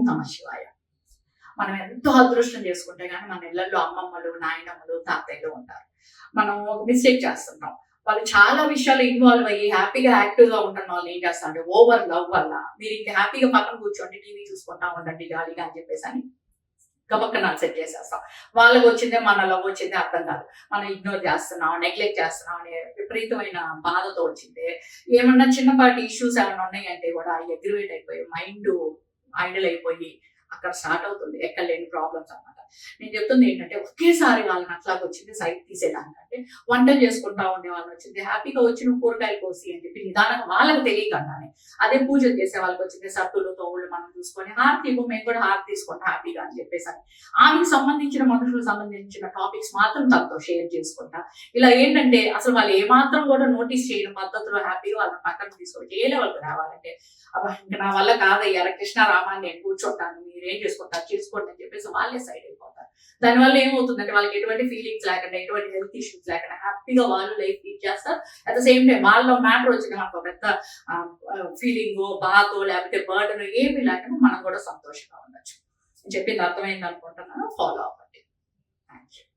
నమః శివాయ. మనం ఎంతో అదృష్టం చేసుకుంటే కానీ మన ఇళ్లలో అమ్మమ్మలు, నాయనమ్మలు, తాతయ్యలు ఉంటారు. మనం ఒక మిస్టేక్ చేస్తుంటాం. వాళ్ళు చాలా విషయాలు ఇన్వాల్వ్ అయ్యి హ్యాపీగా యాక్టివ్‌గా ఉంటున్న వాళ్ళు ఏం చేస్తారంటే ఓవర్ లవ్ వల్ల మీరు ఇంక హ్యాపీగా పక్కన కూర్చోండి, టీవీ చూసుకుంటా ఉండండి జాలీగా అని చెప్పేసని గబక్కన సెట్ చేసేస్తాం. వాళ్ళకి వచ్చిందే మన లవ్ వచ్చిందే అర్థం కాదు. మనం ఇగ్నోర్ చేస్తున్నాం, నెగ్లెక్ట్ చేస్తున్నాం అనే విపరీతమైన బాధతో వచ్చిందే. ఏమన్నా చిన్నపాటి ఇష్యూస్ ఏమైనా ఉన్నాయంటే కూడా అగ్రివేట్ అయిపోయి మైండ్ ఐడల్ అయిపోయి అక్కడ స్టార్ట్ అవుతుంది ఎక్కడలేని ప్రాబ్లమ్స్ అన్నమాట. నేను చెప్తుంది ఏంటంటే ఒకేసారి వాళ్ళని అట్లాగ వచ్చింది సైట్ తీసేదానికంటే వంటలు చేసుకుంటా ఉండే వాళ్ళని వచ్చింది హ్యాపీగా వచ్చి నువ్వు కూరగాయలు కోసి అని చెప్పి నిదానంగా వాళ్ళకి తెలియకుండానే అదే పూజలు చేసే వాళ్ళకి వచ్చింది సత్తులు తోవులు మనం చూసుకొని హారతి ఇవ్వు, మేము కూడా హారతి తీసుకుంటాం హ్యాపీగా అని చెప్పేసి ఆమెకు సంబంధించిన మనుషులకు సంబంధించిన టాపిక్స్ మాత్రం తనతో షేర్ చేసుకుంటా. ఇలా ఏంటంటే అసలు వాళ్ళు ఏమాత్రం కూడా నోటీస్ చేయని పద్ధతిలో హ్యాపీగా వాళ్ళని పక్కన తీసుకొని ఏ లెవెల్కి రావాలంటే అబ్బా ఇంకా నా వల్ల కాదయ్యా కృష్ణారామాన్ని నేను కూర్చోటాను, మీరేం చేసుకుంటారు చేసుకోండి అని చెప్పేసి వాళ్ళే సైడ్ అయిపోతారు. దానివల్ల ఏమవుతుందంటే వాళ్ళకి ఎటువంటి ఫీలింగ్స్ లేకుండా ఎటువంటి హెల్త్ ఇష్యూస్ లేకుండా హ్యాపీగా వాళ్ళు లైఫ్ లీడ్ చేస్తారు. అట్ ద సేమ్ టైం వాళ్ళలో మ్యాటర్ వచ్చింది మనకు పెద్ద ఫీలింగ్ బాధో లేకపోతే బర్డన్ ఏమీ లేకుండా మనం కూడా సంతోషంగా ఉండొచ్చు. చెప్పింది అర్థమైంది అనుకుంటున్నాను. ఫాలో అవ్వండి. Thank you.